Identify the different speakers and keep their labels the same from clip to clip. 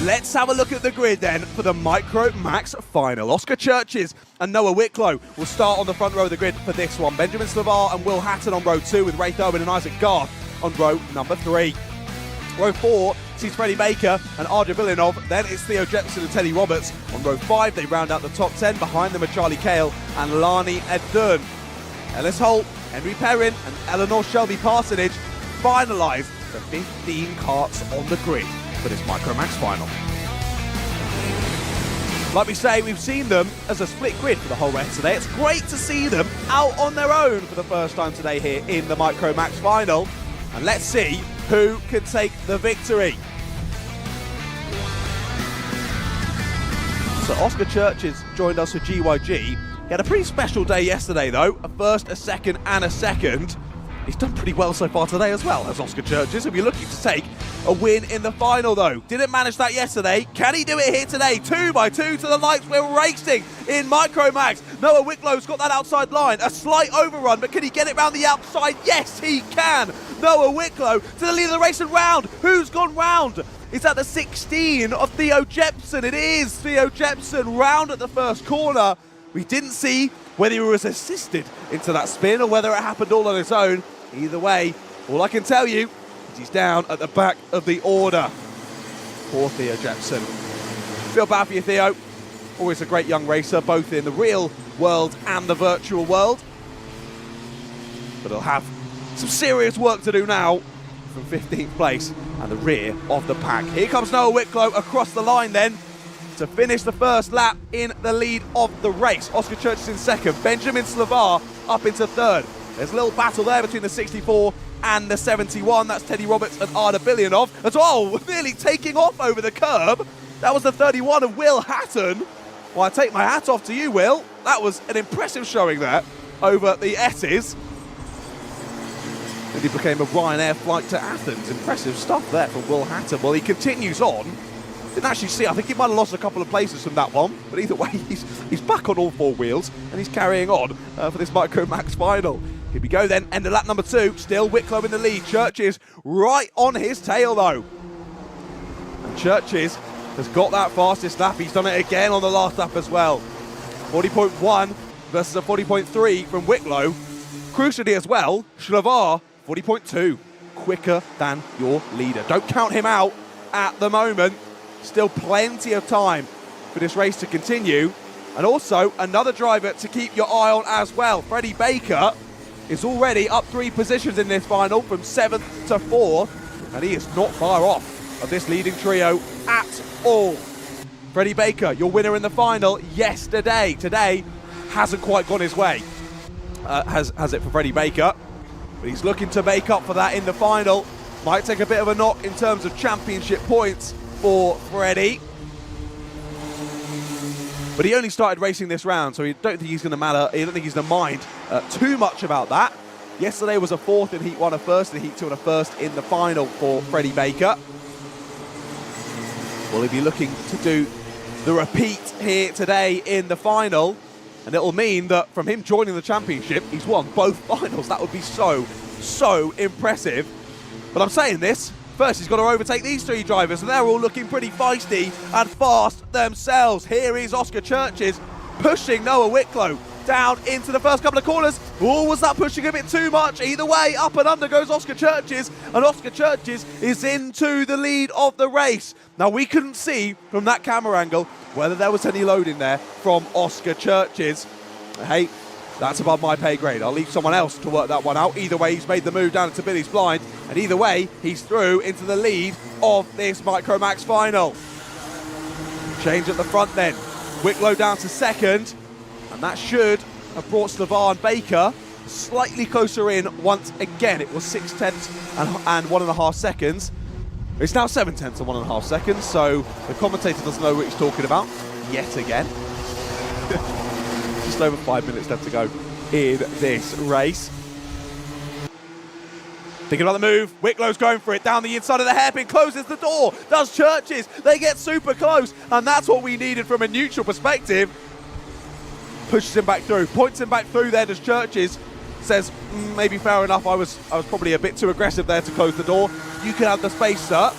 Speaker 1: Let's have a look at the grid then for the Micromax final. Oscar Churches and Noah Wicklow will start on the front row of the grid for this one. Benjamin Slavar and Will Hatton on row 2 with Wraith Owen and Isaac Garth on row number 3. Row 4 sees Freddie Baker and Arja Vilinov. Then it's Theo Jepson and Teddy Roberts. On row 5 they round out the top 10. Behind them are Charlie Cale and Lani Edun. Ellis Holt, Henry Perrin and Eleanor Shelby Parsonage finalise the 15 carts on the grid for this Micromax final. Like we say, we've seen them as a split grid for the whole race today. It's great to see them out on their own for the first time today here in the Micromax final. And let's see who can take the victory. So Oscar Churches joined us for GYG. He had a pretty special day yesterday though. A first, a second and a second. He's done pretty well so far today as well as Oscar Churches. He'll be looking to take a win in the final though. Didn't manage that yesterday. Can he do it here today? 2 by 2 to the lights. We're racing in Micromax. Noah Wicklow's got that outside line. A slight overrun, but can he get it round the outside? Yes, he can. Noah Wicklow to the lead of the race and round. Who's gone round? Is that the 16 of Theo Jepson? It is Theo Jepson round at the first corner. We didn't see whether he was assisted into that spin or whether it happened all on his own. Either way, all I can tell you is he's down at the back of the order. Poor Theo Jepson. Feel bad for you, Theo. Always a great young racer, both in the real world and the virtual world. But he'll have some serious work to do now from 15th place and the rear of the pack. Here comes Noah Wicklow across the line then to finish the first lap in the lead of the race. Oscar Churches in second, Benjamin Slavar up into third. There's a little battle there between the 64 and the 71. That's Teddy Roberts and Arda Bilionov. As well, nearly taking off over the curb. That was the 31 of Will Hatton. Well, I take my hat off to you, Will. That was an impressive showing there over the S's. And he became a Ryanair flight to Athens. Impressive stuff there from Will Hatton. Well, he continues on. Didn't actually see, I think he might have lost a couple of places from that one, but either way, he's back on all 4 wheels and he's carrying on for this Micromax final. Here we go then, end of lap number 2, still Wicklow in the lead. Churches right on his tail though. And Churches has got that fastest lap, he's done it again on the last lap as well. 40.1 versus a 40.3 from Wicklow. Crucially as well, Slavar 40.2, quicker than your leader. Don't count him out at the moment. Still plenty of time for this race to continue. And also another driver to keep your eye on as well. Freddie Baker is already up 3 positions in this final from 7th to 4th. And he is not far off of this leading trio at all. Freddie Baker, your winner in the final yesterday. Today hasn't quite gone his way. Has it for Freddie Baker. But he's looking to make up for that in the final. Might take a bit of a knock in terms of championship points for Freddie. But he only started racing this round, so I don't think he's going to matter. I don't think he's going to mind too much about that. Yesterday was a 4th in Heat 1, a 1st in Heat 2, and a 1st in the final for Freddie Baker. Well, he'll be looking to do the repeat here today in the final, and it'll mean that from him joining the championship, he's won both finals. That would be so impressive. But I'm saying this, first he's got to overtake these 3 drivers, and they're all looking pretty feisty and fast themselves. Here is Oscar Churches pushing Noah Wicklow down into the first couple of corners. Oh, was that pushing a bit too much? Either way, up and under goes Oscar Churches, and Oscar Churches is into the lead of the race. Now, we couldn't see from that camera angle whether there was any load in there from Oscar Churches. Hey, that's above my pay grade. I'll leave someone else to work that one out. Either way, he's made the move down into Billy's blind, and either way, he's through into the lead of this Micromax final. Change at the front then. Wicklow down to second, and that should have brought Slavar and Baker slightly closer in once again. It was 6/10 and 1.5 seconds. It's now 7/10 and 1.5 seconds, so the commentator doesn't know what he's talking about yet again. Just over 5 minutes left to go in this race. Thinking about the move, Wicklow's going for it, down the inside of the hairpin, closes the door, does Churches, they get super close, and that's what we needed from a neutral perspective. Pushes him back through, points him back through there, does Churches, says, maybe fair enough, I was probably a bit too aggressive there to close the door. You can have the space, sir.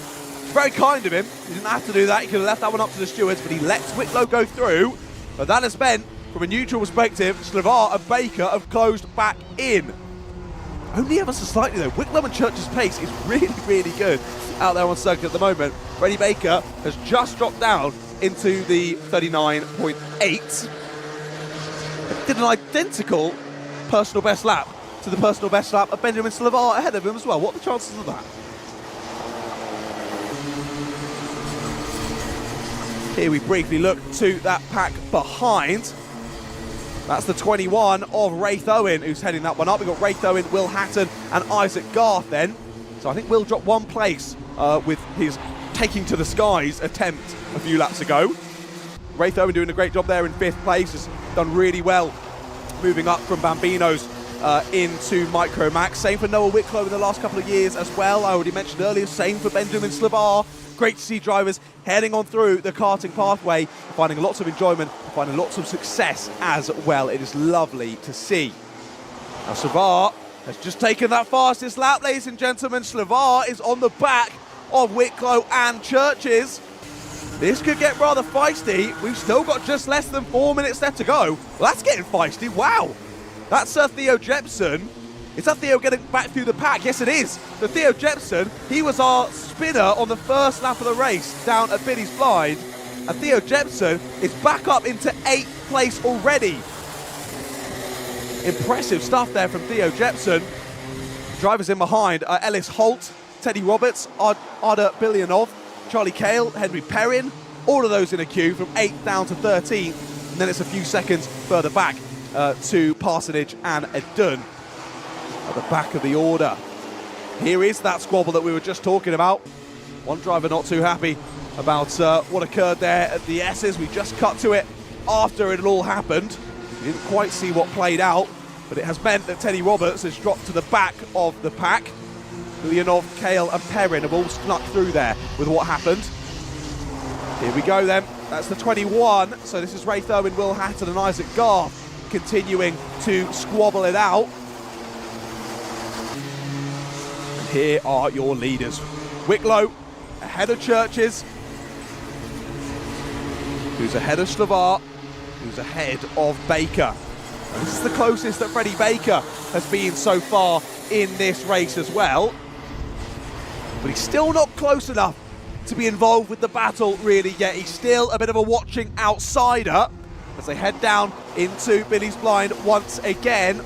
Speaker 1: Very kind of him. He didn't have to do that. He could have left that one up to the stewards, but he lets Wicklow go through. But that has meant, from a neutral perspective, Slavar and Baker have closed back in. Only ever so slightly though. Wicklow and Church's pace is really, really good out there on circuit at the moment. Freddie Baker has just dropped down into the 39.8. Did an identical personal best lap to the personal best lap of Benjamin Slavar ahead of him as well. What are the chances of that? Here we briefly look to that pack behind. That's the 21 of Wraith Owen who's heading that one up. We've got Wraith Owen, Will Hatton and Isaac Garth then. So I think Will dropped one place with his taking to the skies attempt a few laps ago. Wraith Owen doing a great job there in 5th place, has done really well moving up from Bambinos into Micromax. Same for Noah Wicklow in the last couple of years as well. I already mentioned earlier, same for Benjamin Slavar. Great to see drivers heading on through the karting pathway, finding lots of enjoyment, finding lots of success as well. It is lovely to see. Now Slavar has just taken that fastest lap, ladies and gentlemen. Slavar is on the back of Wicklow and Churches. This could get rather feisty. We've still got just less than 4 minutes left to go. Well, that's getting feisty. Wow. That's Theo Jepson. Is that Theo getting back through the pack? Yes, it is. So Theo Jepson, he was our spinner on the first lap of the race down at Billy's Blind. And Theo Jepson is back up into 8th place already. Impressive stuff there from Theo Jepson. Drivers in behind are Ellis Holt, Teddy Roberts, Arda Bilyanov, Charlie Cale, Henry Perrin. All of those in a queue from 8th down to 13th. And then it's a few seconds further back to Parsonage and Edun. At the back of the order. Here is that squabble that we were just talking about. One driver not too happy about what occurred there at the S's. We just cut to it after it had all happened. We didn't quite see what played out, but it has meant that Teddy Roberts has dropped to the back of the pack. Bilyanov, Cale and Perrin have all snuck through there with what happened. Here we go then. That's the 21. So this is Wraith Owen, Will Hatton and Isaac Garth continuing to squabble it out. Here are your leaders. Wicklow ahead of Churches, who's ahead of Slavar, who's ahead of Baker. And this is the closest that Freddie Baker has been so far in this race as well. But he's still not close enough to be involved with the battle really yet. He's still a bit of a watching outsider as they head down into Billy's Blind once again.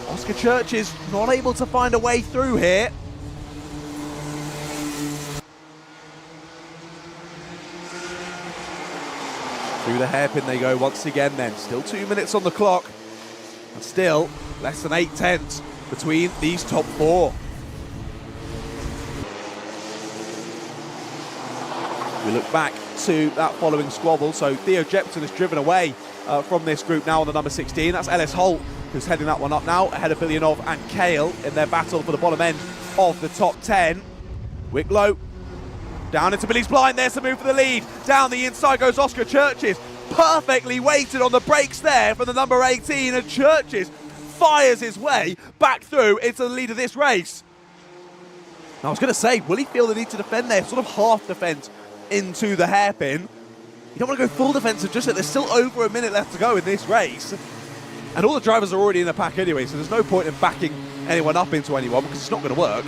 Speaker 1: Oscar Churches not able to find a way through here. Through the hairpin they go once again then. Still 2 minutes on the clock. And still less than 8/10 between these top 4. We look back to that following squabble. So Theo Jepson has driven away from this group now on the number 16. That's Ellis Holt who's heading that one up now, ahead of Bilyanov and Cale in their battle for the bottom end of the top 10. Wicklow down into Billy's Blind, there's the move for the lead. Down the inside goes Oscar Churches. Perfectly weighted on the brakes there from the number 18, and Churches fires his way back through into the lead of this race. Now, I was going to say, will he feel the need to defend there? Sort of half defend into the hairpin. You don't want to go full defensive just yet. There's still over a minute left to go in this race. And all the drivers are already in the pack anyway, so there's no point in backing anyone up into anyone because it's not going to work.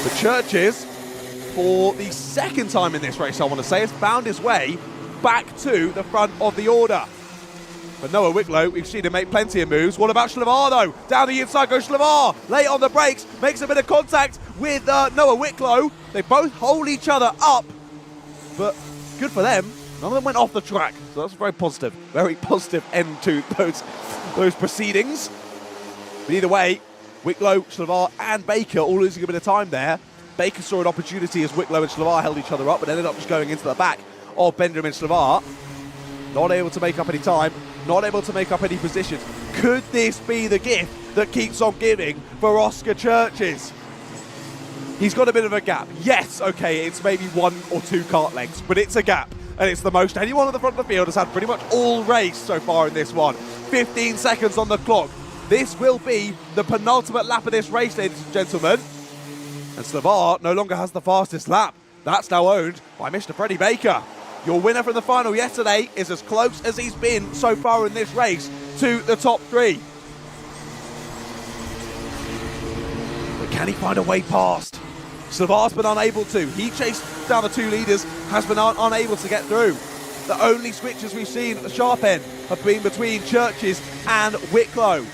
Speaker 1: The Churches, for the second time in this race, I want to say, has found his way back to the front of the order. But Noah Wicklow, we've seen him make plenty of moves. What about Slavar, though? Down the inside goes Slavar. Late on the brakes, makes a bit of contact with Noah Wicklow. They both hold each other up, but good for them. None of them went off the track, so that's very positive end to those proceedings. But either way, Wicklow, Slavar and Baker all losing a bit of time there. Baker saw an opportunity as Wicklow and Slavar held each other up, but ended up just going into the back of Benjamin Slavar. Not able to make up any time, not able to make up any positions. Could this be the gift that keeps on giving for Oscar Churches? He's got a bit of a gap. Yes, okay, it's maybe 1 or 2 kart lengths, but it's a gap. And it's the most anyone at the front of the field has had pretty much all race so far in this one. 15 seconds on the clock. This will be the penultimate lap of this race, ladies and gentlemen. And Slavar no longer has the fastest lap. That's now owned by Mr. Freddie Baker. Your winner from the final yesterday is as close as he's been so far in this race to the top 3. But can he find a way past? Slavar's been unable to. He chased down the 2 leaders, has been unable to get through. The only switches we've seen at the sharp end have been between Churches and Wicklow.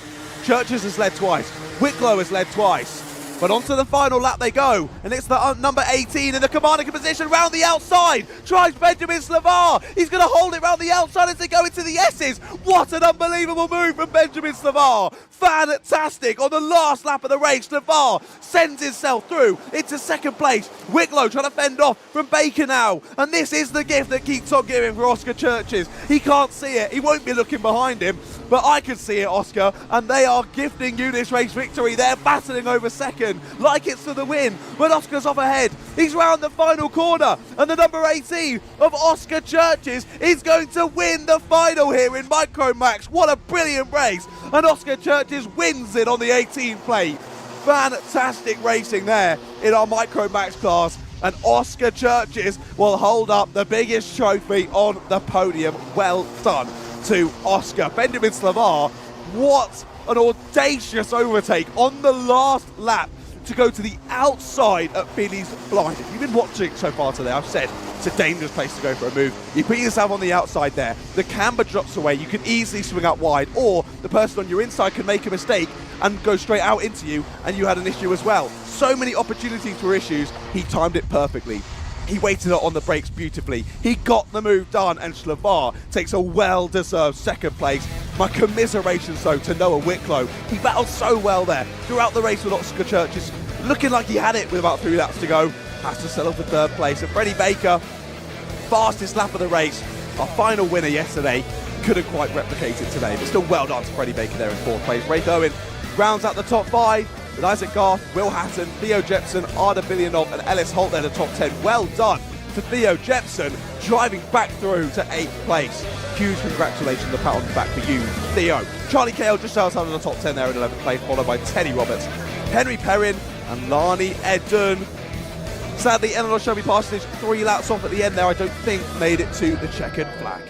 Speaker 1: Churches has led twice, Wicklow has led twice. But onto the final lap they go, and it's the number 18 in the commanding position round the outside. Tries Benjamin Slavar. He's going to hold it round the outside as they go into the S's. What an unbelievable move from Benjamin Slavar. Fantastic. On the last lap of the race, Slavar sends himself through into second place. Wicklow trying to fend off from Baker now. And this is the gift that keeps on giving for Oscar Churches. He can't see it. He won't be looking behind him. But I can see it, Oscar, and they are gifting you this race victory. They're battling over second, like it's for the win. But Oscar's off ahead. He's round the final corner, and the number 18 of Oscar Churches is going to win the final here in Micromax. What a brilliant race, and Oscar Churches wins it on the 18 plate. Fantastic racing there in our Micromax class, and Oscar Churches will hold up the biggest trophy on the podium. Well done to Oscar. Benjamin Slavar, what an audacious overtake on the last lap to go to the outside at Billy's Blind. If you've been watching so far today, I've said it's a dangerous place to go for a move. You put yourself on the outside there, the camber drops away, you can easily swing out wide, or the person on your inside can make a mistake and go straight out into you, and you had an issue as well. So many opportunities for issues. He timed it perfectly. He waited on the brakes beautifully. He got the move done, and Slavar takes a well-deserved second place. My commiserations, though, to Noah Wicklow. He battled so well there throughout the race with Oscar Churches, looking like he had it with about 3 laps to go. Has to settle for third place. And Freddie Baker, fastest lap of the race, our final winner yesterday, couldn't quite replicate it today. But still well done to Freddie Baker there in 4th place. Ray Owen rounds out the top 5. With Isaac Garth, Will Hatton, Theo Jepson, Arda Bilionov and Ellis Holt there in the top 10. Well done to Theo Jepson, driving back through to 8th place. Huge congratulations, a pat on the back for you, Theo. Charlie Kale just outside of the top 10 there in 11th place, followed by Teddy Roberts, Henry Perrin and Lani Edden. Sadly, Eleanor Shelby Parsonage 3 laps off at the end there, I don't think made it to the checkered flag.